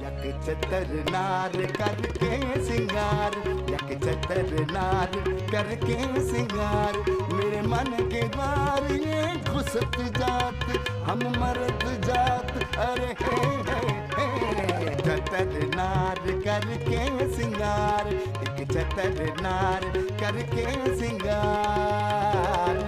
यक चतर नार करके सिंगार, यक चतर नार करके सिंगार, मेरे मन के द्वार ये घुसत जात, हम मर्द जात, अरे हे चतर नार करके सिंगार, एक चतर नार करके सिंगार।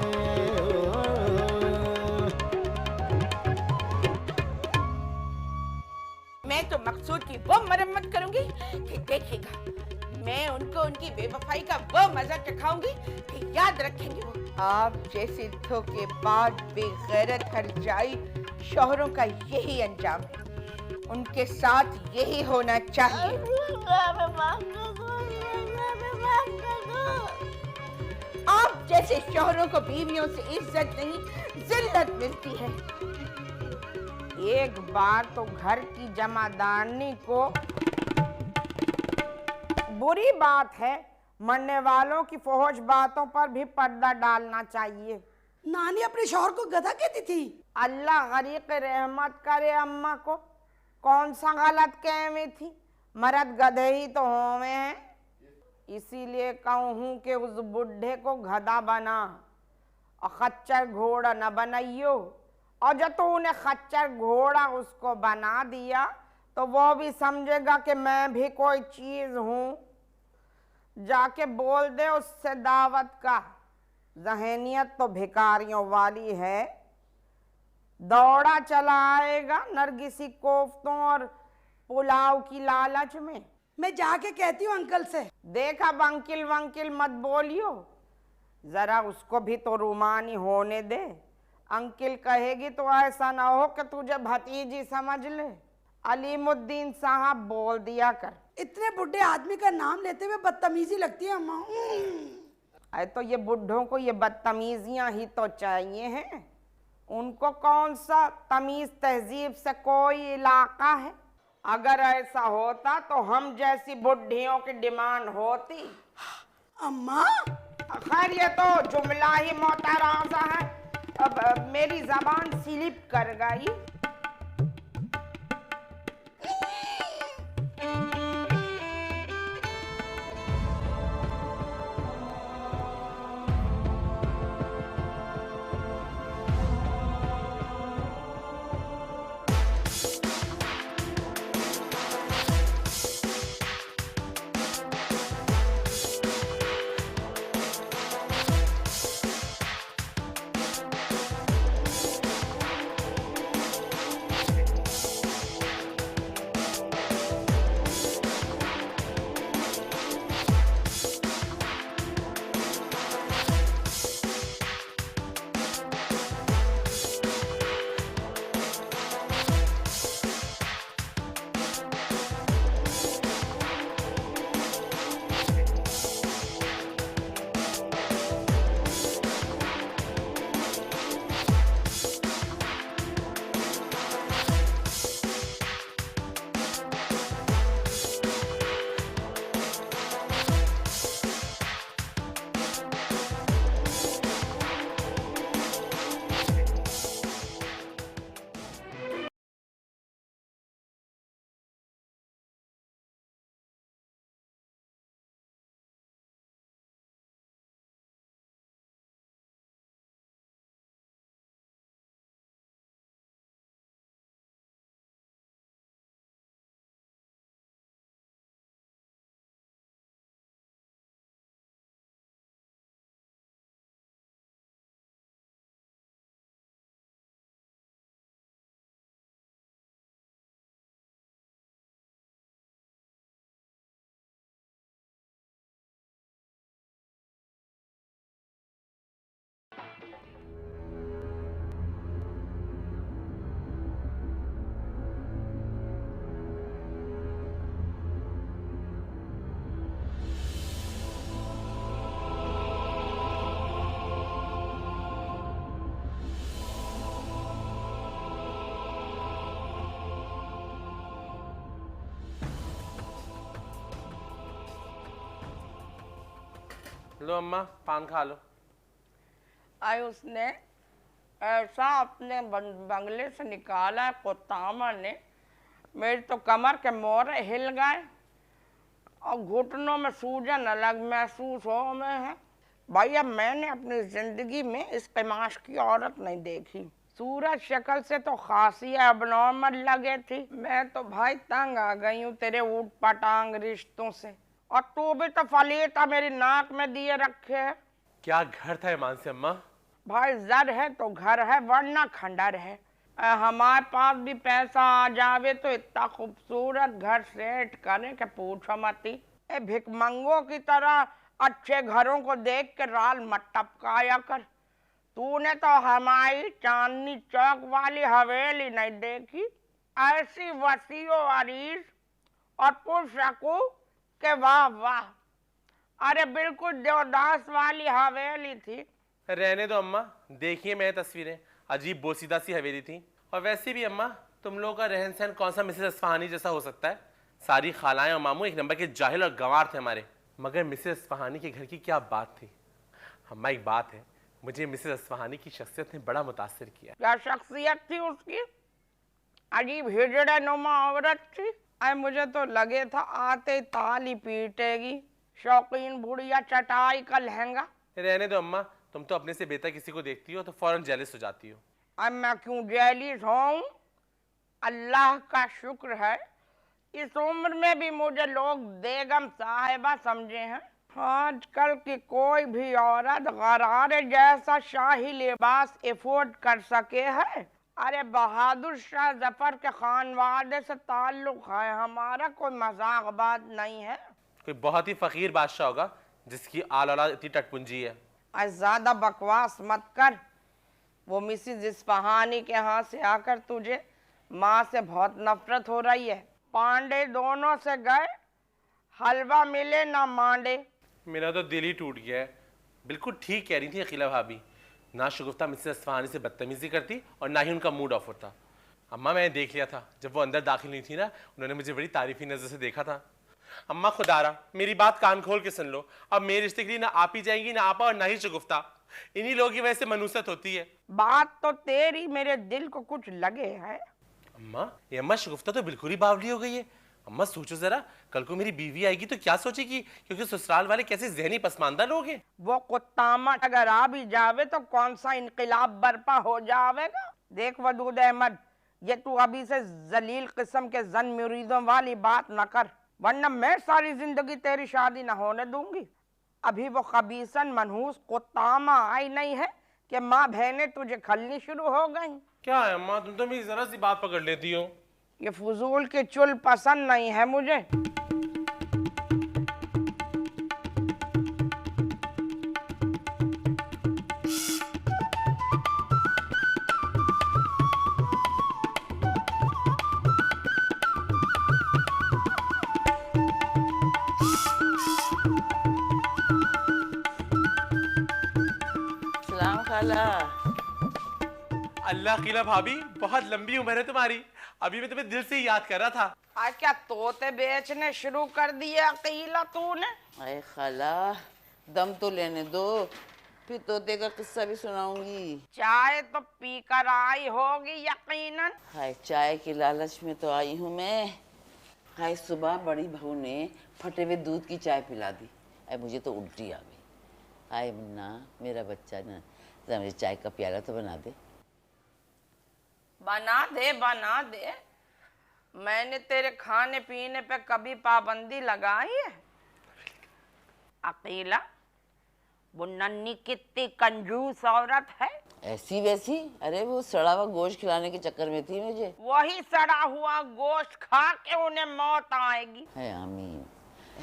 मैं तो मकसूद की वो मरम्मत करूंगी कि देखिएगा, मैं उनको उनकी बेवफाई का वो मजा चखाऊंगी कि याद रखेंगे वो। आप जैसे धोखेबाज बेगैरत हरजाई शौहरों का यही अंजाम है, उनके साथ यही होना चाहिए। आप जैसे शौहरों को बीवियों से इज्जत नहीं जिल्लत मिलती है। एक बार तो घर की जमादारनी को बुरी बात है, मरने वालों की फोहश बातों पर भी पर्दा डालना चाहिए। नानी अपने शौहर को गधा कहती थी। अल्लाह गरीक रहमत करे अम्मा को, कौन सा गलत कहमी थी, मर्द गधे ही तो होवे हैं। इसीलिए कहूँ कि उस बुढ़े को गधा बना और खच्चर घोड़ा न बनाइयो, और जब तो उन्हें खच्चर घोड़ा उसको बना दिया तो वो भी समझेगा कि मैं भी कोई चीज हूं। जाके बोल दे उससे दावत का, जहनियत तो भिखारियों वाली है। दौड़ा चला आएगा नरगिसी कोफ्तों और पुलाव की लालच में। मैं जाके कहती हूँ अंकल से। देखा वंकिल वंकिल मत बोलियो, जरा उसको भी तो रुमानी होने दे। अंकिल कहेगी तो ऐसा ना हो कि तुझे भतीजी समझ ले। अलीमुद्दीन साहब बोल दिया कर। इतने बुढ़े आदमी का नाम लेते हुए बदतमीजी लगती है अम्मा। अरे तो ये बुढ़ों को ये बदतमीजियां ही तो चाहिए हैं, उनको कौन सा तमीज तहजीब से कोई इलाका है। अगर ऐसा होता तो हम जैसी बुढ़ियों की डिमांड होती। अम्मा खैर ये तो जुमला ही मोतराजा है, अब मेरी जबान स्लिप कर गई। लो अम्मा पान खा लो। आई उसने ऐसा अपने बंगले से निकाला है कोतामा ने मेरी तो कमर के मोरे हिल गए और घुटनों में सूजन अलग महसूस हो में है। भैया मैंने अपनी जिंदगी में इस कमाश की औरत नहीं देखी। सूरत शक्ल से तो खासी अबनॉर्मल लगे थी। मैं तो भाई तंग आ गई हूँ तेरे ऊट पटांग रिश्तों से। और तू भी तो फलीता मेरी नाक में दिए रखे है। क्या घर था ईमान से अम्मा? भाई जर है तो घर है वरना खंडर है। हमारे पास भी पैसा आ जावे तो इतना खूबसूरत घर सेट करे के पूछो मती। भिकमंगों की तरह अच्छे घरों को देख के राल मत टपकाया कर। तूने तो हमारी चांदनी चौक वाली हवेली नहीं देखी। ऐसी वसीओ अरीज और पुरशकू के वाह वाह। अरे बिल्कुल देवदास वाली हवेली थी। रहने दो अम्मा, देखिए मेरी तस्वीरें, अजीब बोसीदा सी हवेली थी। और वैसे भी अम्मा, तुम लोगों का रहन सहन कौन सा मिसेस अस्फहानी जैसा हो सकता है? सारी खालाएं और मामू एक नंबर के जाहिल और गंवार थे हमारे। मगर मिसेस अस्फहानी के घर की क्या बात थी। अम्मा एक बात है, मुझे मिसेस अस्फहानी की शख्सियत ने बड़ा मुतासिर किया। क्या शख्सियत थी उसकी? अजीब हिजड़े नुमा औरत थी। अरे मुझे तो लगे था आते ताली पीटेगी। शौकीन बुढ़िया चटाई का लहंगा। रहने दो अम्मा, तुम तो अपने से बेहतर किसी को देखती हो तो फौरन जेलस हो जाती हो। अब मैं क्यों जेलिस हूँ? अल्लाह का शुक्र है इस उम्र में भी मुझे लोग बेगम साहिबा समझे हैं। आजकल की कोई भी औरत गरारे जैसा शाही लिबास एफोर्ड कर सके है। अरे बहादुर शाह जफर के खानवादे से ताल्लुक है हमारा, कोई मजाक बात नहीं है। कोई बहुत ही फकीर बादशाह होगा जिसकी आल औलाद इतनी टटपुंजी है। ज्यादा बकवास मत कर। वो मिसिज इस्फहानी के यहाँ से आकर तुझे माँ से बहुत नफरत हो रही है। पांडे दोनों से गए, हलवा मिले ना मांडे। मेरा तो दिल ही टूट गया है। बिल्कुल ठीक कह रही थी अकीला भाभी, ना शगुफ्ता मिसेस अस्फहानी से बदतमीजी करती और ना ही उनका मूड ऑफ होता। अम्मा मैंने देख लिया था जब वो अंदर दाखिल नहीं थी ना, उन्होंने मुझे बड़ी तारीफी नजर से देखा था। अम्मा खुदारा मेरी बात कान खोल के सुन लो, अब मेरे रिश्ते के लिए ना आप ही जाएंगी ना आपा और ना ही शगुफ्ता। इन्हीं लोगों की वजह से मनूसत होती है। बात तो तेरी मेरे दिल को कुछ लगे है। अम्मा ये अम्मा शगुफ्ता तो बिल्कुल ही बावली हो गई है। अम्मा सोचो जरा, कल को मेरी बीवी आएगी तो क्या सोचेगी, क्योंकि ससुराल वाले कैसे जहनी पसमानदा लोग हैं। वो कुत्तामा अगर आ भी जावे तो कौन सा इनकलाब बर्पा हो जावेगा। देख वदूद अहमद, ये तू अभी से जलील किस्म के जन मुरीदों वाली बात न कर, वरना मैं सारी जिंदगी तेरी शादी न होने दूंगी। अभी वो खबीसन मनहूस कुत्तामा आई नहीं है कि माँ बहने तुझे खलनी शुरू हो गई। क्या है अम्मा, तुम तो मेरी जरा सी बात पकड़ लेती हो। ये फजूल की चुल पसंद नहीं है मुझे। सलाम खाला। अल्लाह कीला भाभी, बहुत लंबी उम्र है तुम्हारी। अभी मैं तुम्हें दिल से ही याद कर रहा था। आज क्या तोते बेचने शुरू कर दिए अकीला तूने? अरे खाला दम तो लेने दो, फिर तोते का किस्सा भी सुनाऊंगी। चाय तो पीकर आई होगी यकीनन। हाय चाय की लालच में तो आई हूँ मैं। हाय सुबह बड़ी बहू ने फटे हुए दूध की चाय पिला दी। अरे मुझे तो उल्टी आ गई। हाय मुन्ना मेरा बच्चा ना, जरा मुझे चाय का प्याला तो बना दे। बना दे बना दे। मैंने तेरे खाने पीने पे कभी पाबंदी लगाई है? अकीला वो नन्ही कितनी कंजूस औरत है। ऐसी वैसी? अरे वो सड़ा हुआ गोश्त खिलाने के चक्कर में थी मुझे। वही सड़ा हुआ गोश्त खा के उन्हें मौत आएगी। है आमीन।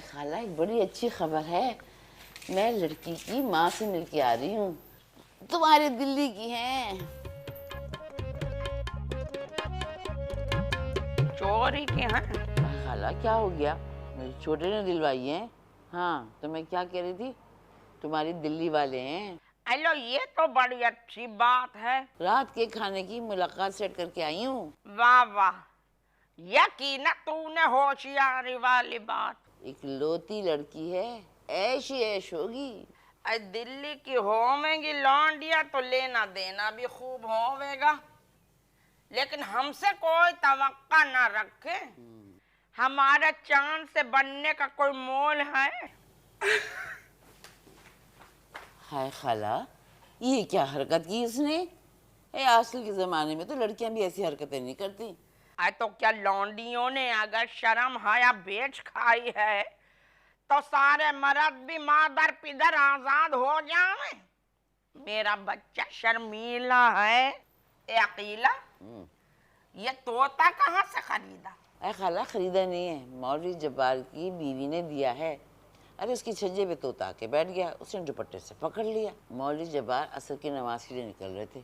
खाला एक बड़ी अच्छी खबर है, मैं लड़की की माँ से मिलके आ रही हूँ, तुम्हारी दिल्ली की हैं। चोरी के हैं? खाला क्या हो गया, मेरे छोटे ने दिलवाई है। हाँ तो मैं क्या कह रही थी, तुम्हारी दिल्ली वाले हैं। हेलो ये तो बड़ी अच्छी बात है। रात के खाने की मुलाकात सेट करके आई हूँ। वाह वाह, यकीन तूने होशियारी वाली बात। इकलौती लड़की है, ऐश ही ऐश होगी। अरे दिल्ली की होवेगी लौंडिया तो लेना देना भी खूब होवेगा। लेकिन हमसे कोई तवक्का ना रखे। हमारे चांद से बनने का कोई मोल है? हाय खाला, ये क्या हरकत की इसने? आजकल के जमाने में तो लड़कियां भी ऐसी हरकतें नहीं करती। तो क्या लौंडियों ने अगर शर्म हया बेच खाई है तो सारे मर्द भी मादर पिदर आजाद हो जाए। मेरा बच्चा शर्मीला है। अकीला, ये तोता कहाँ से खरीदा? अरे खाला, खरीदा नहीं है, मौलवी जब्बार की बीवी ने दिया है। अरे उसकी छज्जे पे तोता आके बैठ गया, उसने दुपट्टे से पकड़ लिया। मौलवी जब्बार असर की नमाज के लिए निकल रहे थे,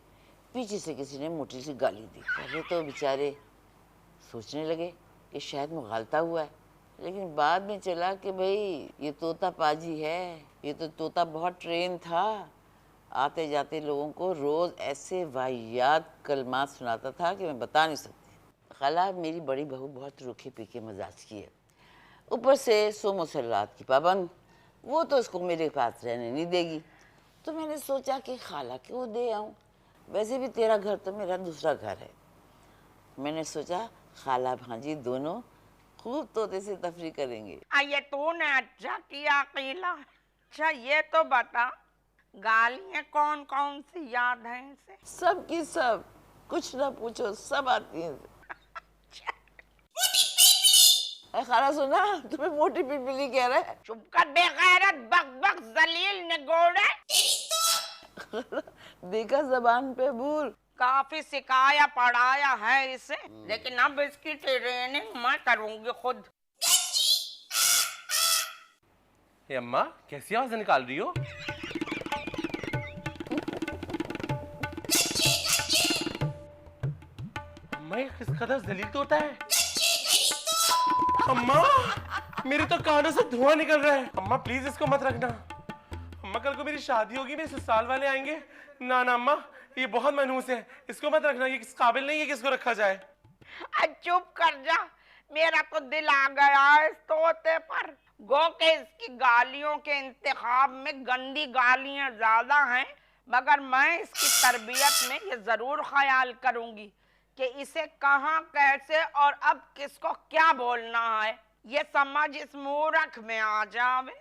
पीछे से किसी ने मोटी सी गाली दी। पहले तो बेचारे सोचने लगे कि शायद मुगालता हुआ है, लेकिन बाद में चला कि भाई ये तोता पाजी है। ये तो तोता बहुत ट्रेन था, आते जाते लोगों को रोज़ ऐसे वाहियात कलमात सुनाता था कि मैं बता नहीं सकती। खाला, मेरी बड़ी बहू बहुत रूखे पीके मजाज की है, ऊपर से सो मुसल्लात की पाबंद। वो तो इसको मेरे पास रहने नहीं देगी। तो मैंने सोचा कि खाला क्यों दे आऊँ, वैसे भी तेरा घर तो मेरा दूसरा घर है। मैंने सोचा खाला भांजी दोनों खूब तोते से तफरी करेंगे। ये तूने अच्छा किया अकीला। अच्छा ये तो बता, गालियाँ कौन कौन सी याद हैं इसे? सब की सब, कुछ ना पूछो, सब आती हैं। खाला सुना, तुम्हें मोटी पिलपिली कह रहा है। चुप कर बेगैरत बक बक जलील निगोड़े। देखा जबान पे भूल। काफी सिखाया पढ़ाया है इसे, लेकिन अब इसकी ट्रेनिंग मैं करूंगी खुद। ये अम्मा कैसी आवाज निकाल रही हो? अम्मा ये किस कदर जलील तोता है। अम्मा मेरे तो कानों से धुआं निकल रहा है। अम्मा प्लीज इसको मत रखना। अम्मा कल को मेरी शादी होगी, मेरे ससुराल वाले आएंगे। ना ना अम्मा, ये बहुत मनहूस है, इसको मत रखना। ये किस काबिल नहीं है कि इसको रखा जाए। चुप कर जा, मेरा तो दिल आ गया है इस तोते पर। गो के इसकी गालियों के इंतखाब में गंदी गालियां ज्यादा हैं, मगर मैं इसकी तरबियत में ये जरूर ख्याल करूंगी कि इसे कहाँ कैसे और अब किसको क्या बोलना है। ये समझ इस मूर्ख में आ जावे।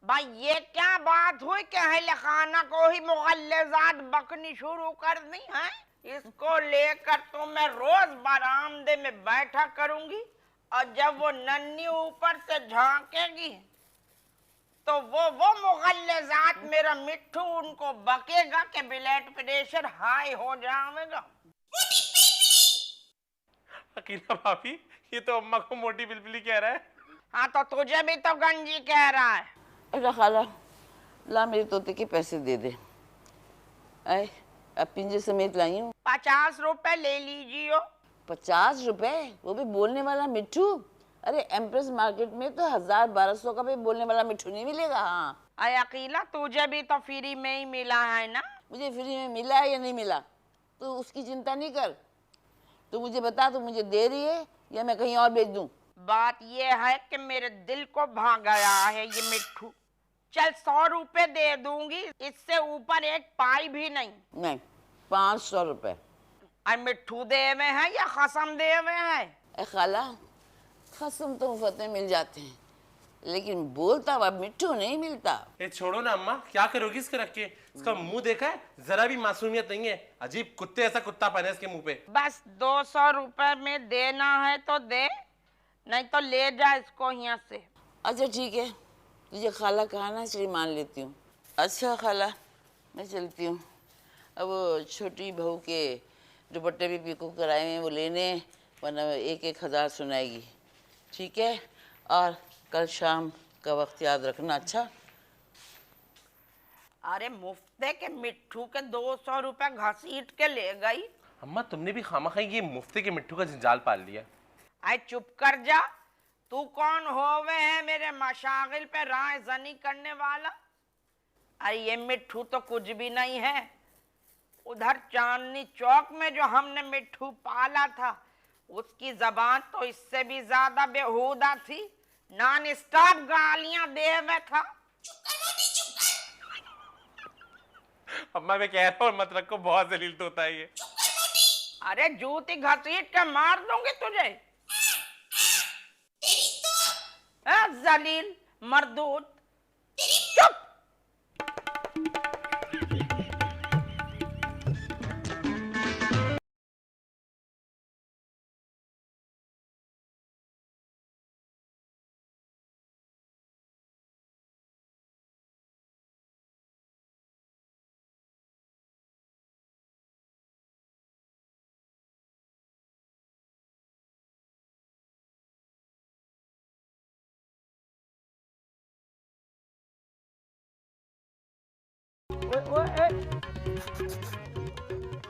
भाई ये क्या बात हुई कि अहले खाना को ही मुगल्लिज़ात बकनी शुरू कर दी है? इसको लेकर तो मैं रोज बरामदे में बैठा करूंगी, और जब वो नन्ही ऊपर से झांकेगी तो वो मुगल्लिज़ात मेरा मिट्ठू उनको बकेगा कि ब्लड प्रेशर हाई हो जाएगा। अकीला भाभी, ये तो अम्मा को मोटी बिलबिली कह रहा है। हाँ तो तुझे भी तो गंजी कह रहा है। अरे खाला, ला मेरे तोते के पैसे दे दे। आए, अब पिंजे समेत लाई हूँ। 50 रुपए ले लीजिए। 50 रुपए? वो भी बोलने वाला मिट्ठू? अरे एम्प्रेस मार्केट में तो 1000-1200 का भी बोलने वाला मिट्ठू नहीं मिलेगा। हाँ अरे अकीला, तुझे भी तो फ्री में ही मिला है ना? मुझे फ्री में मिला है या नहीं मिला, तो उसकी चिंता नहीं कर। तो मुझे बता, तू मुझे दे रही है या मैं कहीं और भेज दूं? बात ये है कि मेरे दिल को भाग गया है ये मिट्ठू। चल 100 रुपए दे दूंगी, इससे ऊपर एक पाई भी नहीं। नहीं, 500 रुपए। अरे मिट्ठू देवे है या कसम देवे है? खाला, कसम तो मुफ्त में मिल जाते हैं, लेकिन बोलता हुआ मिट्ठू नहीं मिलता। ये छोड़ो ना अम्मा, क्या करोगी इसको रख के? इसका मुंह देखा है, जरा भी मासूमियत नहीं है। अजीब कुत्ते ऐसा कुत्ता पहने इसके मुंह पे। बस 200 रुपए में देना है तो दे, नहीं तो ले जा इसको यहाँ से। अच्छा ठीक है, तुझे खाला कहा ना, इसलिए मान लेती हूँ। अच्छा खाला, मैं चलती हूँ। अब वो छोटी बहू के दुपट्टे भी पीको कराए हैं, वो लेने, वरना 1-1 हज़ार सुनाएगी। ठीक है, और कल शाम का वक्त याद रखना। अच्छा? अरे मुफ्ते के मिट्ठू के 200 रुपए घसीट के ले गई। अम्मा तुमने भी खामखाई ये मुफ्ते के मिट्टू का जंजाल पाल लिया। आए चुप कर जा। तू कौन होवे है मेरे मशागिल पे राय जनी करने वाला? अरे ये मिट्ठू तो कुछ भी नहीं है। उधर चांदनी चौक में जो हमने मिट्ठू पाला था, उसकी जबान तो इससे भी ज्यादा बेहुदा थी। नॉन स्टॉप गालियां दे में था। अम्मा मैं कह रहा हूँ मत रखो, बहुत जलील तोता है ये। अरे जूती घसीट के मार दूंगी तुझे। जलील मर्दूद, चुप।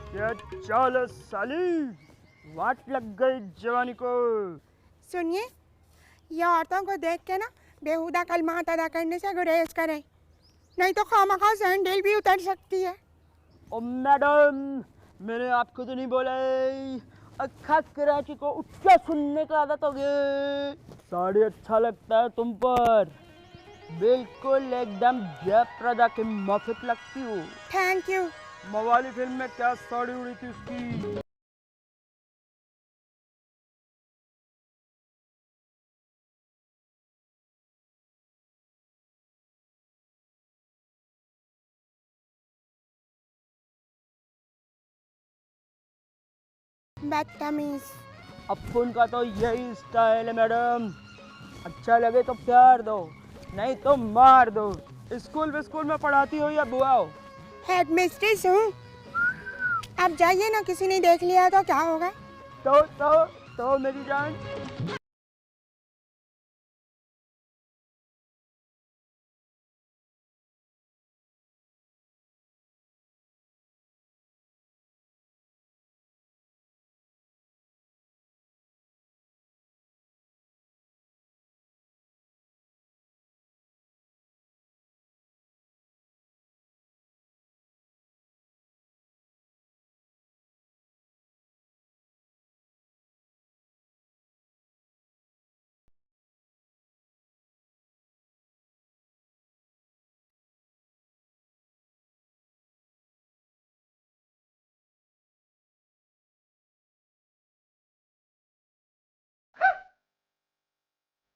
क्या चाल है साली, वाट लग गई जवानी को। सुनिए, ये औरतों को देख के ना बेहुदा कलमात अदा करने से गुरेज करें, नहीं तो खामखा सैंडल भी उतर सकती है। ओ मैडम, मैंने आपको तो नहीं बोला, अक्खा कराची को उच्चा सुनने का आदत हो गई। साड़ी अच्छा लगता है तुम पर, बिल्कुल एकदम जयप्रदा की माफिक लगती हो। Thank you. मवाली फिल्म में क्या साड़ी उड़ी थी उसकी। बदतमीज। अपन का तो यही स्टाइल है मैडम, अच्छा लगे तो प्यार दो, नहीं तो मार दो। स्कूल में पढ़ाती हो या बुआ हो? हेड मिस्ट्रेस हूँ। अब जाइए ना, किसी ने देख लिया तो क्या होगा। तो मेरी जान।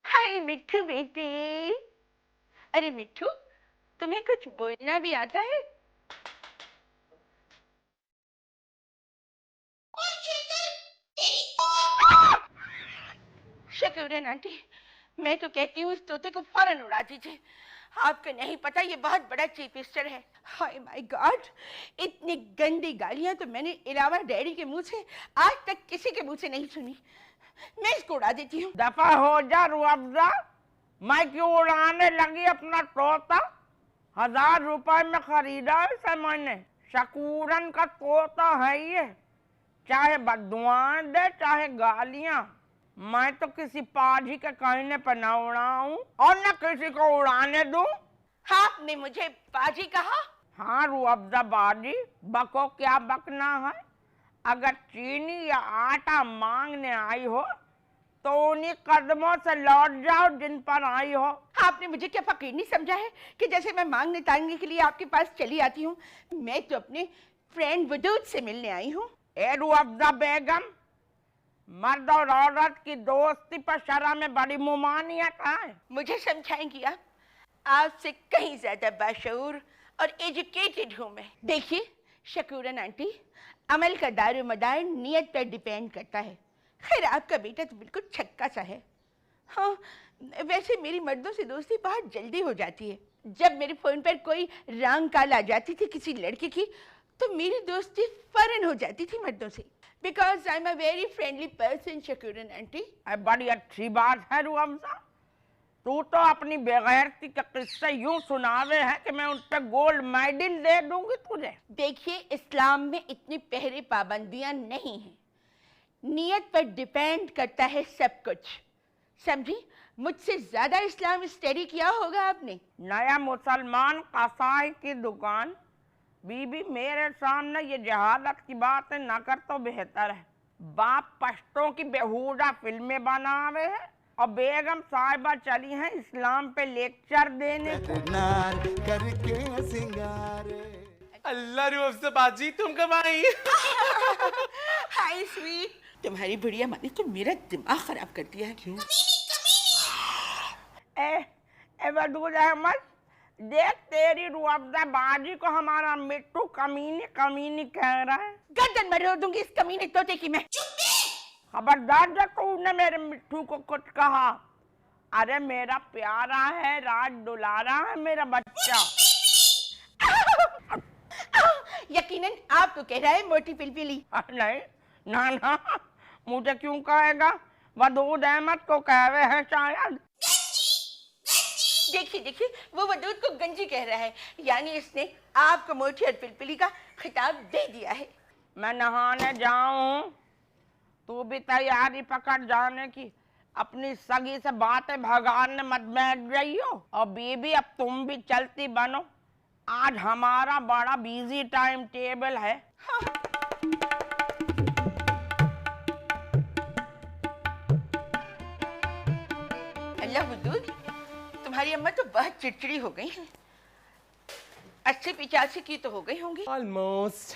हाय मिट्ठू बेटी। अरे मिट्ठू, तुम्हें कुछ बोलना भी आता है? शकूरन आंटी, मैं तो कहती हूँ उस तोते को फौरन उड़ा दीजिए। आपको नहीं पता ये बहुत बड़ा चीपिस्टर है। हाय माय गॉड, इतनी गंदी गालियां तो मैंने अलावा डैडी के मुंह से आज तक किसी के मुंह से नहीं सुनी। मैं इसको उड़ा देती हूँ। दफा हो जा रुअफ़ज़ा, मैं क्यों उड़ाने लगी अपना तोता? 1000 रुपए में खरीदा है इसे मैंने। शकूरन का तोता है ये, चाहे बददुआएं दे चाहे गालियां। मैं तो किसी पाजी के कहने पर न उड़ाऊं और न किसी को उड़ाने दूं। आपने मुझे बाजी कहा? हाँ रुअफ़ज़ा बाजी, बको क्या बकना है। अगर चीनी या आटा मांगने आई हो तो उन्हीं कदमों से लौट जाओ जिन पर आई हो। आपने मुझे क्या फकीर नहीं समझा है कि जैसे मैं मांगने तांगने के लिए आपके पास चली आती हूँ? मैं तो अपने फ्रेंड वजूद से मिलने आई हूँ। ए रुअफ़ज़ा बेगम, मर्द और औरत की दोस्ती पर शरह में बड़ी मुमानियत है। मुझे समझाएंगी आप? आपसे कहीं ज्यादा बाशऊर और एजुकेटेड हूँ मैं। देखिए शकूरन आंटी, अमल का दारोमदार नियत पर डिपेंड करता है। खैर आपका बेटा तो बिल्कुल छक्का सा है। हाँ, वैसे मेरी मर्दों से दोस्ती बहुत जल्दी हो जाती है। जब मेरे फोन पर कोई रंग कॉल आ जाती थी किसी लड़के की, तो मेरी दोस्ती फौरन हो जाती थी मर्दों से। Because I am a very friendly person Shakooran aunty. बड़ी अच्छी बात है रुअफ़ज़ा, तू तो अपनी बेगैरती के किस्से यूं सुनावे हैं कि मैं उन पर गोल्ड मेडल दे दूंगी तुझे। देखिए, इस्लाम में इतनी पहरे पाबंदियां नहीं हैं, नियत पर डिपेंड करता है सब कुछ, समझी? मुझसे ज्यादा इस्लाम स्टडी किया होगा आपने। नया मुसलमान कसाई की दुकान, बीबी मेरे सामने ये जहालत की बातें न कर तो बेहतर है। बाप पश्तों की बेहुदा फिल्में बनावे है और बेगम साहिबा चली हैं इस्लाम पे लेक्चर देने। नार करके सिंगार। अल्लाह रुअफ़ज़ा बाजी, तुम कब आई? हाय स्वीट, तुम्हारी बुढ़िया माँ ने तो मेरा दिमाग खराब कर दिया है। क्यों? ए वदूद अहमद, देख तेरी रुअफ़ज़ा बाजी को हमारा मिट्टू कमीनी कमीनी कह रहा है। गर्दन मरोड़ दूंगी इस कमीने तोते की मैं। खबरदार जब तूने मेरे मिट्टू को कुछ कहा। अरे मेरा प्यारा है, राज दुलारा है मेरा बच्चा। यकीनन आप तो कह रहा है मोटी पिलपिली। नहीं, ना ना, मुझे क्यों कहेगा, वदूद अहमद को कहे हैं शायद। देखिए देखिए, वो वदूद को गंजी कह रहा है, यानी इसने आपको मोटी और पिलपिली का खिताब दे दिया है। मैं नहाने जाऊं, तू भी तैयारी पकड़ जाने की। अपनी सगी से बातें भगाने मत बैठ रही हो। और बीबी अब तुम भी चलती बनो, आज हमारा बड़ा बिजी टाइम टेबल है। हाँ। अल्लाह वदूद, तुम्हारी अम्मा तो बहुत चिड़चिड़ी हो गई हैं। 80-85 की तो हो गई होंगी। ऑलमोस्ट।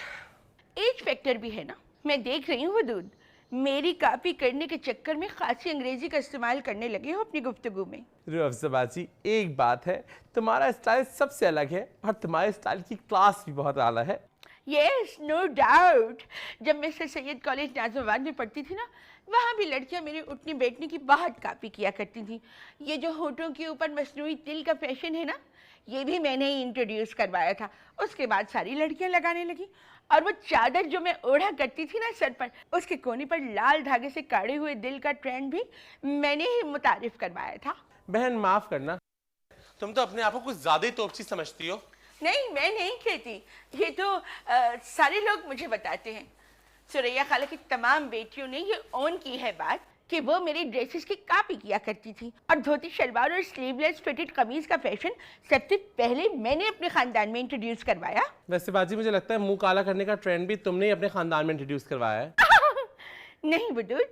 एज फैक्टर भी है ना, मैं देख रही हूँ वदूद, मेरी कॉपी करने के चक्कर में खासी अंग्रेजी का इस्तेमाल करने लगे हो अपनी गुफ्तगू में। रुअफ़ज़ा बाजी, एक बात है, तुम्हारा स्टाइल सबसे अलग है और तुम्हारे स्टाइल की क्लास भी बहुत आला है। Yes, no doubt. जब मैं सर सैयद कॉलेज नाज़िमाबाद में पढ़ती थी ना, वहाँ भी लड़कियाँ मेरे उठने बैठने की बहुत कॉपी किया करती थी। ये जो होठों के ऊपर मसनूई तिल का फैशन है ना, ये भी मैंने ही इंट्रोड्यूस करवाया था। उसके बाद सारी लड़कियाँ लगाने लगी। और वो चादर जो मैं ओढ़ा करती थी ना सर पर, उसके कोने पर लाल धागे से काढ़े हुए दिल का ट्रेंड भी मैंने ही मुतारिफ करवाया था। बहन माफ करना, तुम तो अपने आप को कुछ ज्यादा ही तोपची समझती हो। नहीं, मैं नहीं कहती, ये तो सारे लोग मुझे बताते हैं। सुरैया खाला की तमाम बेटियों ने ये ऑन की है बात कि वो मेरी ड्रेसेस की कॉपी किया करती थी। और धोती शलवार और स्लीवलेस फिटेड कमीज का फैशन सबसे पहले मैंने अपने खानदान में इंट्रोड्यूस करवाया। वैसे बाजी, मुझे लगता है मुंह काला करने का ट्रेंड भी तुमने ही अपने खानदान में इंट्रोड्यूस करवाया है। नहीं वदूद,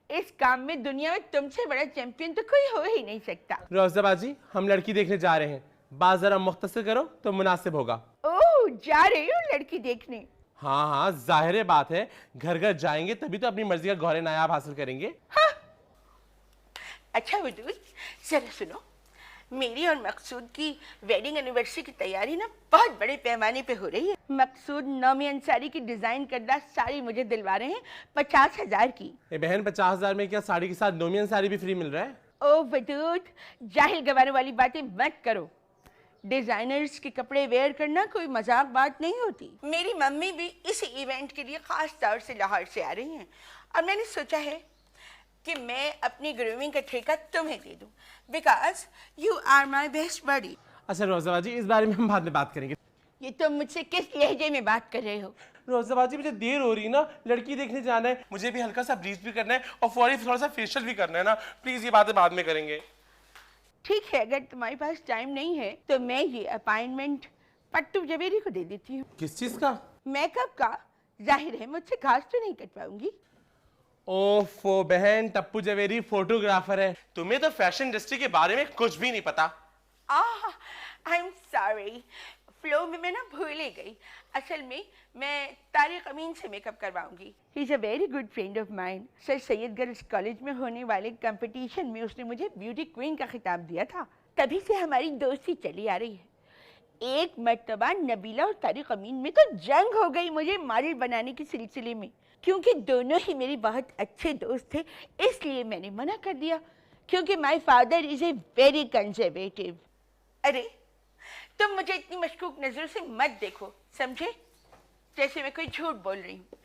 इस काम में दुनिया में तुमसे बड़ा चैंपियन तो कोई हो ही नहीं सकता। रुअफ़ज़ा बाजी, हम लड़की देखने जा रहे हैं, बात जरा मुख्तसर करो तो मुनासिब होगा। ओह, जा रही हो लड़की देखने? हाँ हाँ, जाहिर बात है, घर घर जाएंगे तभी तो अपनी मर्जी का गौरे नायाब हासिल करेंगे। हाँ। अच्छा वदूद, जरा सुनो, मेरी और मकसूद की वेडिंग एनिवर्सरी की तैयारी ना बहुत बड़े पैमाने पे हो रही है। मकसूद नौमी अंसारी की डिजाइन करदा साड़ी मुझे दिलवा रहे हैं 50,000 की। बहन, 50,000 में क्या साड़ी के साथ नौमी अंसारी भी फ्री मिल रहा है? ओ वदूद, जाहिल गवारों वाली बातें मत करो। डिजाइनर्स के कपड़े वेयर करना कोई मजाक बात नहीं होती। मेरी मम्मी भी इसी इवेंट के लिए खास तौर से लाहौर से आ रही हैं और मैंने सोचा है कि मैं अपनी ग्रूमिंग का ठेका तुम्हें दे दूं, because you are my best buddy. अच्छा रुअफ़ज़ा बाजी, इस बारे में हम बाद में बात करेंगे। ये तुम मुझसे किस लहजे में बात कर रहे हो? रुअफ़ज़ा बाजी, मुझे देर हो रही है ना, लड़की देखने जाना है, मुझे भी हल्का सा ब्लीच भी करना है और फौरी थोड़ा सा फेशियल भी करना है ना। प्लीज ये बातें बाद में करेंगे। ठीक है, अगर तुम्हारे पास टाइम नहीं है तो मैं ये अपॉइंटमेंट पट्टू जवेरी को दे देती हूँ। किस चीज का? मेकअप का। जाहिर है मुझसे घास तो नहीं कटवाऊंगी। ओफो बहन, टप्पू जवेरी फोटोग्राफर है, तुम्हें तो फैशन इंडस्ट्री के बारे में कुछ भी नहीं पता। आई एम सॉरी, फ्लो में मैं ना भूल ही गई। असल में मैं तारिक अमीन से मेकअप करवाऊंगी। He is a very good friend of mine. Sir Syed girls college में होने वाले कंपटीशन में उसने मुझे ब्यूटी क्वीन का खिताब दिया था। तभी से हमारी दोस्ती चली आ रही है। एक मर्तबा नबीला और तारिक अमीन में तो जंग हो गई मुझे मॉडल बनाने के सिलसिले में, क्योंकि दोनों ही मेरे बहुत अच्छे दोस्त थे। इसलिए मैंने मना कर दिया, क्योंकि my father is a very conservative. अरे तुम मुझे इतनी मशकूक नजरों से मत देखो, समझे, जैसे मैं कोई झूठ बोल रही हूँ।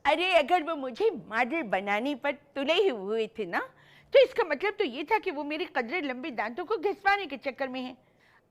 अरे अगर वो मुझे मॉडल बनाने पर तुले ही हुए थे ना, तो इसका मतलब तो ये था कि वो मेरे कदरे लंबे दांतों को घिसवाने के चक्कर में है।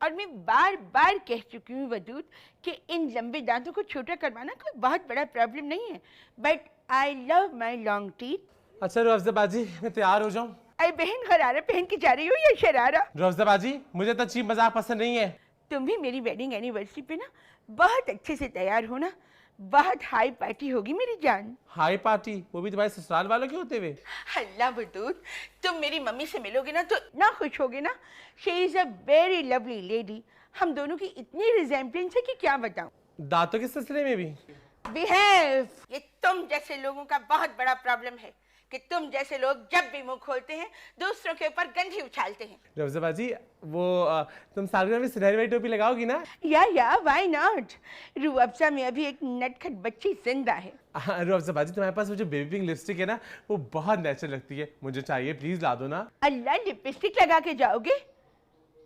और मैं बार बार कह चुकी हूँ वदूद कि इन लंबे दांतों को छोटा करवाना कोई बहुत बड़ा प्रॉब्लम नहीं है, but I love my long teeth. अच्छा रुअफ़ज़ा बाजी, मैं तैयार हो जाऊँ? अरे बहन, गरारा पहन के जा रही हो या शरारा? रुअफ़ज़ा बाजी, मुझे तो चीप मजाक पसंद नहीं है। तुम भी मेरी वेडिंग एनिवर्सरी पे ना बहुत अच्छे से तैयार हो ना, बहुत हाई पार्टी होगी मेरी जान। High party? वो भी तुम्हारे ससुराल वालों के होते हुए? अल्लाह वदूद, तुम मेरी मम्मी से मिलोगे ना तो इतना खुश होगे ना। She is a very lovely lady. हम दोनों की इतनी रिजेम्बलेंस है कि क्या बताऊं। दांतों के सिलसिले में भी? बिहेव। ये तुम जैसे लोगों का बहुत बड़ा प्रॉब्लम है कि तुम जैसे लोग जब भी मुंह खोलते हैं दूसरों के ऊपर गंदगी उछालते हैं। रवजा बाजी, वो तुम सालगिरह में सुनहरी वाली टोपी लगाओगी ना? या व्हाई नॉट। रूह अफ़ज़ा में अभी एक नटखट बच्ची जिंदा है। रवजा बाजी, तुम्हारे पास वो जो बेबी पिंक लिपस्टिक है ना, वो बहुत नेचुरल लगती है, मुझे चाहिए, प्लीज ला दो ना। अल्लाह, लिपस्टिक लगा के जाओगे?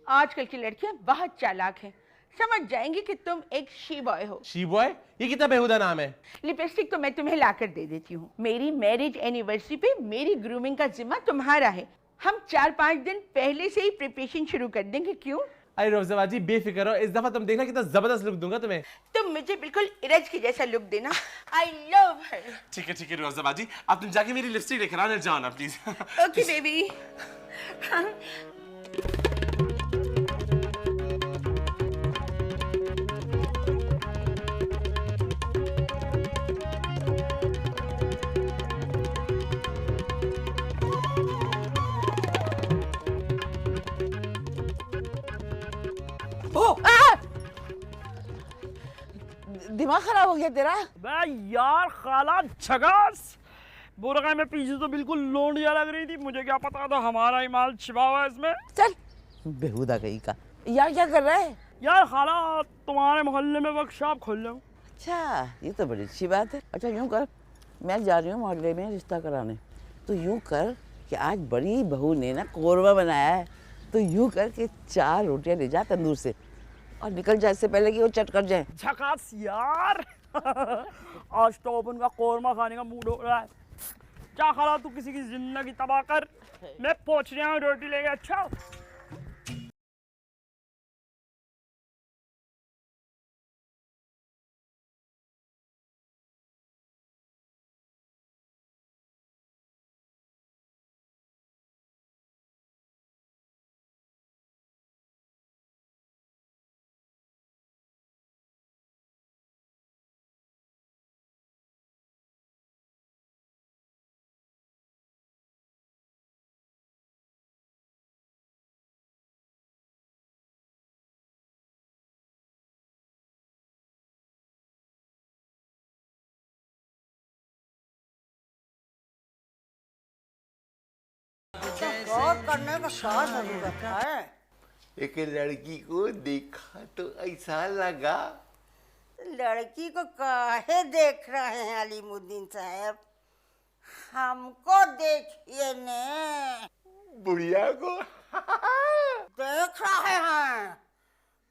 आजकल की लड़कियां बहुत चालाक हैं, समझ जाएंगी कि तुम एक शी बॉय हो। She boy? ये कितना बेहुदा नाम है। लिपस्टिक तो मैं तुम्हें लाकर दे देती हूँ। मेरी मैरिज एनिवर्सरी पे मेरी ग्रूमिंग का जिम्मा तुम्हारा है। हम 4-5 दिन पहले से ही प्रिपरेशन शुरू कर देंगे। क्यों? अरे रवजा बाजी, बेफिक्र हो, इस दफा तुम देखना कितना जबरदस्त लुक दूंगा तुम्हें। तुम मुझे बिल्कुल इरज की जैसा लुक देना। आई लव हर। ठीक है रवजा बाजी, अब तुम जाके मेरी लिपस्टिक लेकर आना, जाओ ना प्लीज। Okay baby. दिमाग खराब हो गया तेरा? बे यार खाला झकास, बुरका में पीछे तो बिल्कुल लोंडिया लग रही थी, मुझे क्या पता था हमारा ही माल छिपा हुआ है इसमें। चल बेहुदा कहीं का। यार क्या कर रहा है? यार खाला, तुम्हारे मोहल्ले में वर्कशॉप खोल रहा हूँ। अच्छा, ये तो बड़ी अच्छी बात है। अच्छा यूँ कर, मैं जा रही हूँ मोहल्ले में रिश्ता कराने, तो यूँ कर कि आज बड़ी बहू ने ना कोरमा बनाया है, तो यूँ कर कि 4 रोटियाँ ले जा तंदूर से और निकल जाए इससे पहले कि वो चट कर जाए। झकास यार। आज तो अपन का कोरमा खाने का मूड हो रहा है। क्या खाला, तू किसी की जिंदगी तबाह कर, मैं पहुंच रहा हूँ रोटी लेके। अच्छा गौर करने का क्या जरूरत है? एक लड़की को देखा तो ऐसा लगा। लड़की को काहे देख रहे हैं अलीमुद्दीन साहब? हमको देखिए ने। बुढ़िया को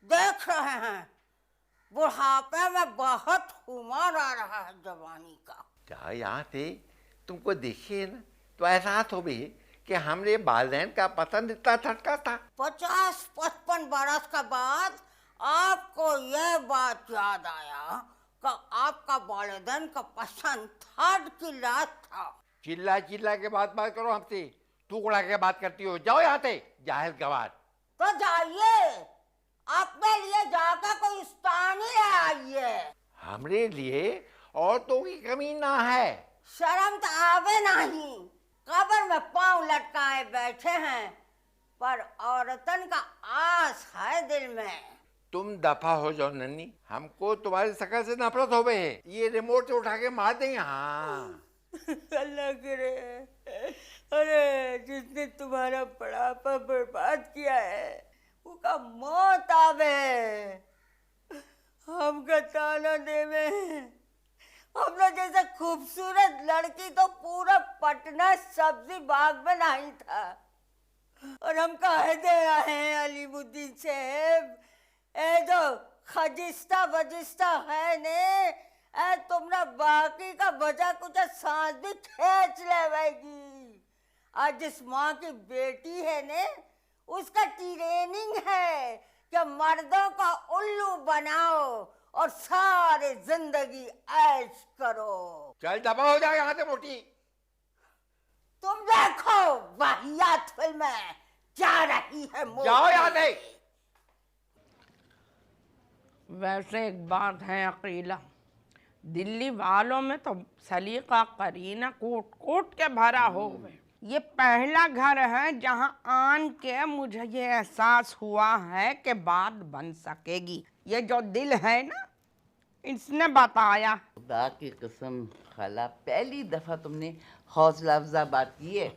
देख रहे हैं। बुढ़ापे में बहुत उमर आ रहा है जवानी का। क्या यहाँ थे, तुमको देखिए ना तो एहसास हो भी कि हमरे वालिदैन का पसंद इतना ठटका था। 50-55 बरस के बाद आपको यह बात याद आया कि आपका वालिदैन का पसंद 3rd क्लास था। चिल्ला चिल्ला के बात करो हमसे, टुकड़ा के बात करती हो। जाओ यहाँ से जाहिल गवार। तो जाइए, अपने लिए जाकर कोई स्थानी ले आइए। हमरे लिए औरतों की कमी ना है। शर्म तो आवे नहीं, कब्र में पांव लटकाए बैठे हैं, पर औरतन का आस है दिल में। तुम दफा हो जाओ नन्नी, हमको तुम्हारी शकल से नफरत हो गई है। ये रिमोट से उठा के मार देंगे। हाँ अल्लाह करे, अरे जिसने तुम्हारा बुढ़ापा बर्बाद किया है उसका मौत आवे, हमका ताना देवे। अपना जैसा खूबसूरत लड़की तो पूरा पटना सब्जी बाग में नहीं था, और हम कहे दे रहे हैं अलीमुद्दीन साहब, ए जो खजिस्ता बजिस्ता है ने, ए तुमने बाकी का बचा कुछ सांस भी खींच लेगी। आज जिस माँ की बेटी है ने, उसका ट्रेनिंग है कि मर्दों का उल्लू बनाओ और सारी जिंदगी ऐश करो। चल दफा हो जाओ यहाँ से मोटी। तुम देखो वाहियात फिल्में जा रही है। जाओ यहाँ से। वैसे एक बात है अकीला, दिल्ली वालों में तो सलीका करीना कोट कोट के भरा हो गए। ये पहला घर है जहां आन के मुझे ये एहसास हुआ है कि बात बन सकेगी। ये जो दिल है ना, इसने बताया खुदा की कसम खाला, पहली दफा तुमने हौसला अफजा बात की है।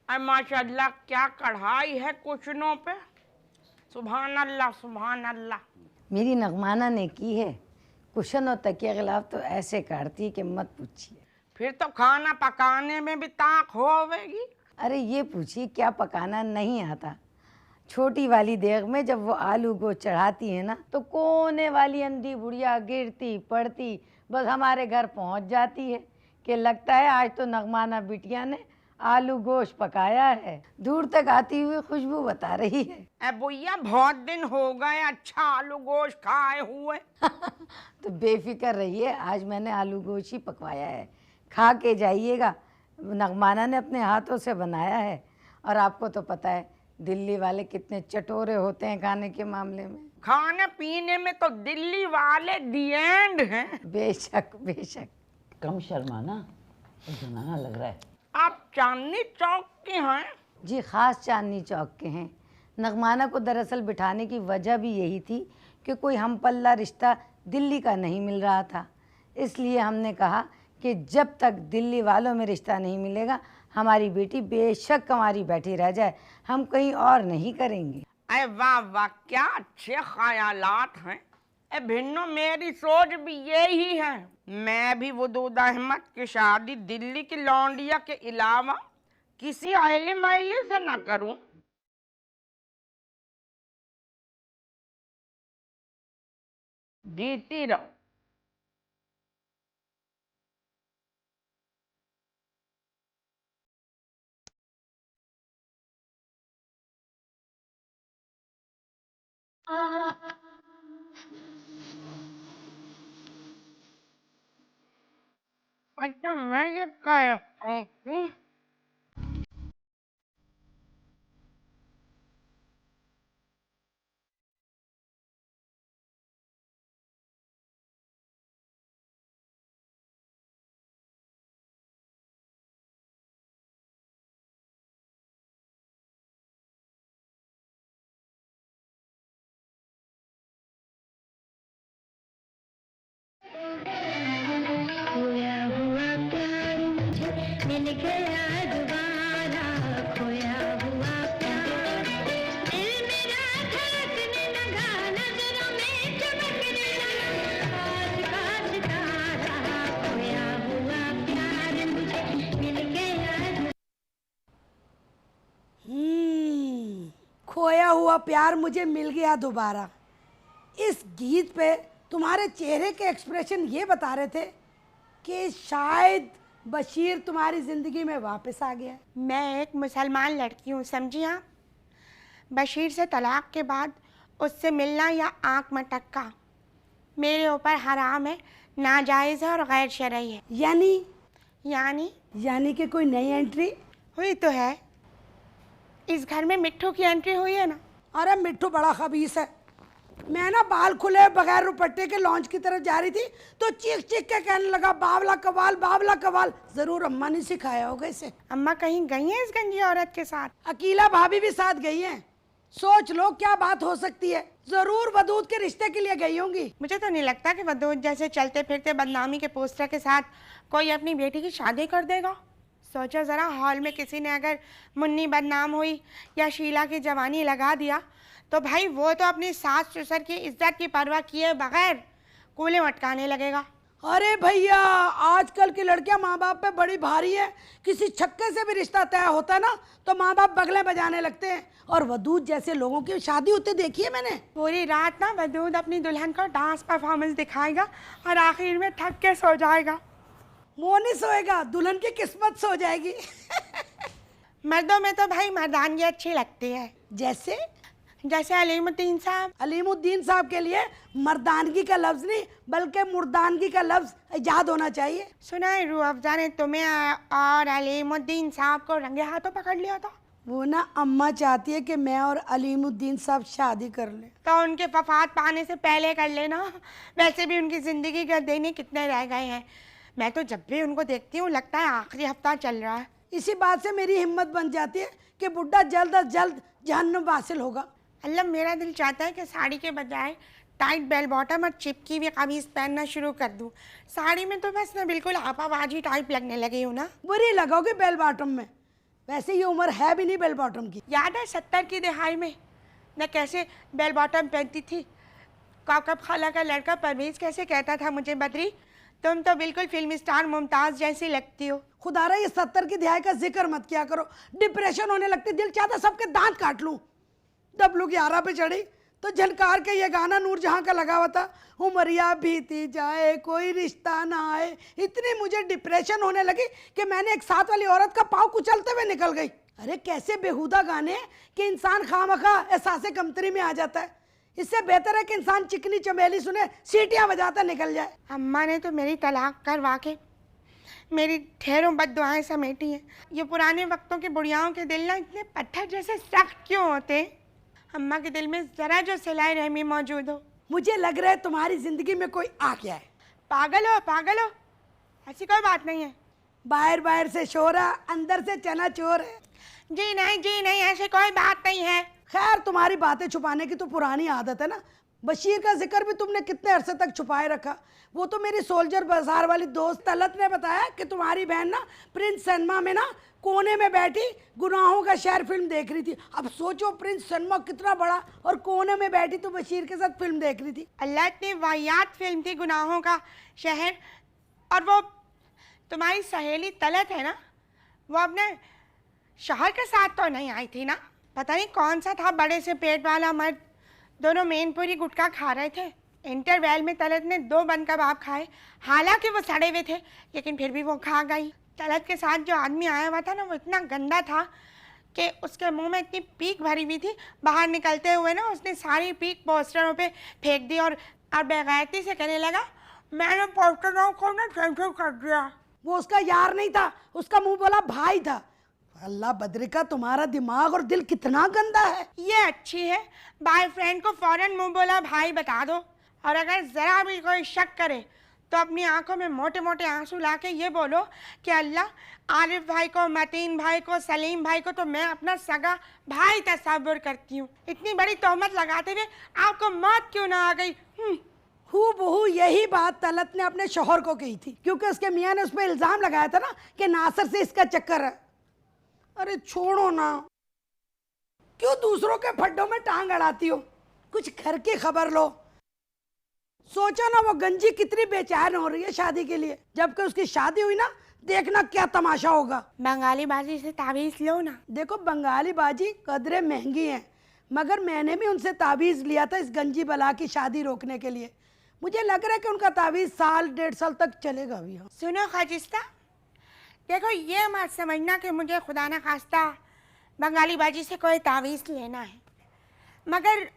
अरे माशाल्लाह क्या कढ़ाई है कुशनों पे, सुभान अल्लाह सुभान अल्लाह। मेरी नगमाना ने की है, कुशन और तकिया गिलाफ तो ऐसे काटती है कि मत पूछिए। फिर तो खाना पकाने में भी ताक होवेगी। अरे ये पूछिए क्या पकाना नहीं आता। छोटी वाली देग में जब वो आलू को चढ़ाती है ना, तो कोने वाली अंधी बुढ़िया गिरती पड़ती बस हमारे घर पहुंच जाती है कि लगता है आज तो नगमाना बिटिया ने आलू गोश्त पकाया है। दूर तक आती हुई खुशबू बता रही है। ए भैया बहुत दिन हो गए अच्छा आलू गोश्त खाए हुए। तो बेफिक्र रहिए, आज मैंने आलू गोश्त ही पकवाया है, खा के जाइएगा। नगमाना ने अपने हाथों से बनाया है। और आपको तो पता है दिल्ली वाले कितने चटोरे होते हैं खाने के मामले में। खाने पीने में तो दिल्ली वाले दी एंड हैं। बेशक बेशक। कम शर्माना, जनाना लग रहा है। आप चांदनी चौक के हैं? जी ख़ास चांदनी चौक के हैं। नगमाना को दरअसल बिठाने की वजह भी यही थी कि कोई हम पल्ला रिश्ता दिल्ली का नहीं मिल रहा था। इसलिए हमने कहा कि जब तक दिल्ली वालों में रिश्ता नहीं मिलेगा हमारी बेटी बेशक कंवारी बैठी रह जाए, हम कहीं और नहीं करेंगे। अरे वाह वाह क्या अच्छे ख्यालात हैं। ए भिन्नो मेरी सोच भी यही है। मैं भी वदूद अहमद की शादी दिल्ली की लौंडिया के अलावा किसी अहले महल्ले से न करूं। जीती रहो। अच्छा मैं ये क्या कहूं? खोया हुआ प्यार मुझे मिल गया दोबारा। इस गीत पे तुम्हारे चेहरे के एक्सप्रेशन ये बता रहे थे कि शायद बशीर तुम्हारी ज़िंदगी में वापस आ गया। मैं एक मुसलमान लड़की हूँ, समझी आप। बशीर से तलाक के बाद उससे मिलना या आँख मटक्का मेरे ऊपर हराम है, नाजायज़ है और गैर शरई है। यानी कि कोई नई एंट्री हुई तो है। इस घर में मिट्ठू की एंट्री हुई है ना। अरे मिट्ठू बड़ा खबीस है। मैं ना बाल खुले बगैर दुपट्टे के लॉन्च की तरफ जा रही थी तो चीख चीख के कहने लगा बावला कवाल बावला कवाल। जरूर अम्मा ने सिखाया होगा इसे। अम्मा कहीं गई हैं इस गंजी औरत के साथ? अकीला भाभी भी साथ गई हैं। सोच लो क्या बात हो सकती है। जरूर वदूद के रिश्ते के लिए गई होंगी। मुझे तो नहीं लगता कि वदूद जैसे चलते फिरते बदनामी के पोस्टर के साथ कोई अपनी बेटी की शादी कर देगा। सोचो ज़रा, हॉल में किसी ने अगर मुन्नी बदनाम हुई या शीला की जवानी लगा दिया तो भाई वो तो अपनी सास ससुर की इज्जत की परवाह किए बगैर कूले मटकाने लगेगा। अरे भैया आजकल की लड़कियां माँ बाप पे बड़ी भारी है। किसी छक्के से भी रिश्ता तय होता ना तो माँ बाप बगले बजाने लगते हैं। और वदूद जैसे लोगों की शादी होते देखी है मैंने। पूरी रात ना वदूद अपनी दुल्हन को डांस परफॉर्मेंस दिखाएगा और आखिर में थक के सो जाएगा। वो नहीं सोएगा, दुल्हन की किस्मत सो जाएगी। मर्दों में तो भाई मर्दानगी अच्छी लगती है। जैसे अलीमुद्दीन साहब। अलीमुद्दीन साहब के लिए मर्दानगी का लफ्ज नहीं बल्कि मुर्दानगी का लफ्ज इजाद होना चाहिए। सुना है रूह अफ़ज़ा ने तुम्हें और अलीमुद्दीन साहब को रंगे हाथों पकड़ लिया था। वो ना अम्मा चाहती है कि मैं और अलीमुद्दीन साहब शादी कर लें। तो उनके वफात पाने से पहले कर लेना। वैसे भी उनकी ज़िंदगी के दिन कितने रह गए हैं। मैं तो जब भी उनको देखती हूँ लगता है आखिरी हफ्ता चल रहा है। इसी बात से मेरी हिम्मत बन जाती है कि बुड्ढा जल्द अज जल्द जहन्नुम वासिल होगा। अल्लाह मेरा दिल चाहता है कि साड़ी के बजाय टाइट बेल बॉटम और चिपकी हुई कमीज पहनना शुरू कर दूं। साड़ी में तो बस मैं बिल्कुल आपाबाजी टाइप लगने लगी हूँ ना। बुरी लगोगे बेल बॉटम में, वैसे ये उम्र है भी नहीं बेल बॉटम की। याद है 70 की दहाई में मैं कैसे बेल बॉटम पहनती थी? काकब खाला का लड़का परवेज कैसे कहता था मुझे, बद्री तुम तो बिल्कुल फिल्म स्टार मुमताज जैसी लगती हो। खुदारा ये 70 की दिहाई का जिक्र मत किया करो, डिप्रेशन होने लगती, दिल चाहता सबके दांत काट लूं। डब्लू की आरा पे चढ़ी तो झनकार के ये गाना नूरजहां का लगा हुआ था, उमरिया बीती जाए कोई रिश्ता ना आए। इतनी मुझे डिप्रेशन होने लगी कि मैंने एक साथ वाली औरत का पाँव कुचलते हुए निकल गई। अरे कैसे बेहुदा गाने कि इंसान खामखा एहसास कमतरी में आ जाता है। इससे बेहतर है कि इंसान चिकनी चमेली सुने, सीटियां बजाता निकल जाए। अम्मा ने तो मेरी तलाक करवा के मेरी ढेरों बद्दुआएं समेटी हैं। ये पुराने वक्तों की बुढ़ियाओं के दिल ना इतने पत्थर जैसे सख्त क्यों होते हैं? अम्मा के दिल में जरा जो सिलाई रहमी मौजूद हो। मुझे लग रहा है तुम्हारी जिंदगी में कोई आ गया है। पागल हो, ऐसी कोई बात नहीं है। बाहर बाहर से शोरा, अंदर से चना चोर है। जी नहीं, ऐसी कोई बात नहीं है। खैर तुम्हारी बातें छुपाने की तो पुरानी आदत है ना। बशीर का जिक्र भी तुमने कितने अरसे तक छुपाए रखा। वो तो मेरी सोल्जर बाजार वाली दोस्त तलत ने बताया कि तुम्हारी बहन ना प्रिंस सिनेमा में ना कोने में बैठी गुनाहों का शहर फिल्म देख रही थी। अब सोचो प्रिंस सिनेमा कितना बड़ा और कोने में बैठी तो बशीर के साथ फिल्म देख रही थी। अल्लाह इतनी वाहियात फिल्म थी गुनाहों का शहर। और वो तुम्हारी सहेली तलत है ना, वो अपने शहर के साथ तो नहीं आई थी ना। पता नहीं कौन सा था बड़े से पेट वाला मर्द, दोनों मेनपुरी गुटखा खा रहे थे। इंटरवेल में तलत ने 2 बंद कबाब खाए, हालांकि वो सड़े हुए थे लेकिन फिर भी वो खा गई। तलत के साथ जो आदमी आया हुआ था ना वो इतना गंदा था कि उसके मुंह में इतनी पीक भरी हुई थी, बाहर निकलते हुए ना उसने सारी पीक पोस्टरों पे फेंक दी और बेगैरती से कहने लगा मैंने पोस्टरों को ना कैंसिल कर दिया। वो उसका यार नहीं था, उसका मुंह बोला भाई था। अल्लाह बद्रिका तुम्हारा दिमाग और दिल कितना गंदा है। ये अच्छी है, बॉयफ्रेंड को फौरन मुंह बोला भाई बता दो, और अगर जरा भी कोई शक करे तो अपनी आंखों में मोटे मोटे आंसू लाके ये बोलो कि अल्लाह आरिफ भाई को, मतीन भाई को, सलीम भाई को तो मैं अपना सगा भाई तस्वुर करती हूँ। इतनी बड़ी तोहमत लगाते हुए आपको मौत क्यों ना आ गई? हूबहू यही बात तलत ने अपने शोहर को कही थी, क्योंकि उसके मियाँ ने उस पर इल्जाम लगाया था ना कि नासिर से इसका चक्कर है। अरे छोड़ो ना, क्यों दूसरों के फड्डों में टांग अड़ाती हो? कुछ घर की खबर लो। सोचो ना वो गंजी कितनी बेचैन हो रही है शादी के लिए, जबकि उसकी शादी हुई ना देखना क्या तमाशा होगा। बंगाली बाजी से ताबीज लो ना। देखो बंगाली बाजी कदरे महंगी हैं, मगर मैंने भी उनसे ताबीज लिया था इस गंजी बला की शादी रोकने के लिए। मुझे लग रहा है कि उनका ताबीज 1.5 साल तक चलेगा भी। हाँ सुनो खाजिस्ता, देखो ये मत समझना कि मुझे खुदा न खास्ता बंगाली बाजी से कोई तावीज़ लेना है, मगर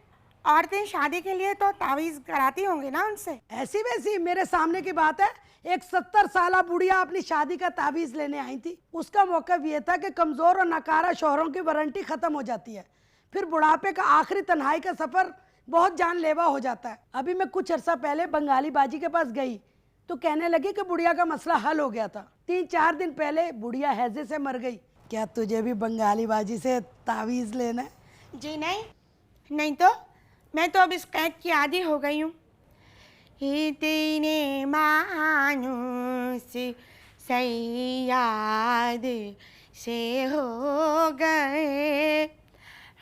औरतें शादी के लिए तो तावीज़ कराती होंगी ना उनसे। ऐसी वैसी मेरे सामने की बात है, एक 70 साला बुढ़िया अपनी शादी का तावीज़ लेने आई थी। उसका मौक़िफ़ ये था कि कमज़ोर और नकारा शौहरों की वारंटी ख़त्म हो जाती है, फिर बुढ़ापे का आखिरी तन्हाई का सफ़र बहुत जानलेवा हो जाता है। अभी मैं कुछ अर्सा पहले बंगाली बाजी के पास गई तो कहने लगी कि बुढ़िया का मसला हल हो गया था। 3-4 दिन पहले बुढ़िया हैजे से मर गई। क्या तुझे भी बंगाली बाजी से तावीज़ लेना है? जी नहीं तो मैं तो अब इस कैद की आदी हो गई हूँ। इतने मानुस सही याद से हो गए,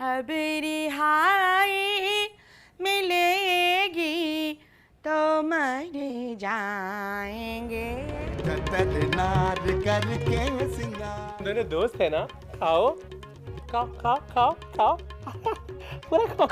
अब रिहाई मिलेगी तो मर जाएंगे। नार करके सिंगार। दोनों दोस्त है ना, खाओ खाओ खाओ खाओ खाओ पूरा खाओ।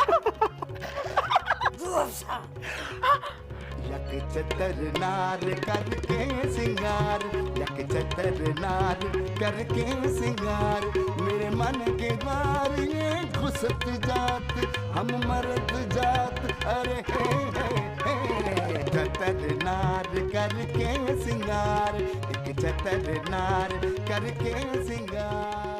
यक चतर नार करके सिंगार, यक चतर नार करके सिंगार, मेरे मन के द्वार ये घुसत जात, हम मरद जात। अरे हे चतर नार करके सिंगार, एक चतर नार करके सिंगार।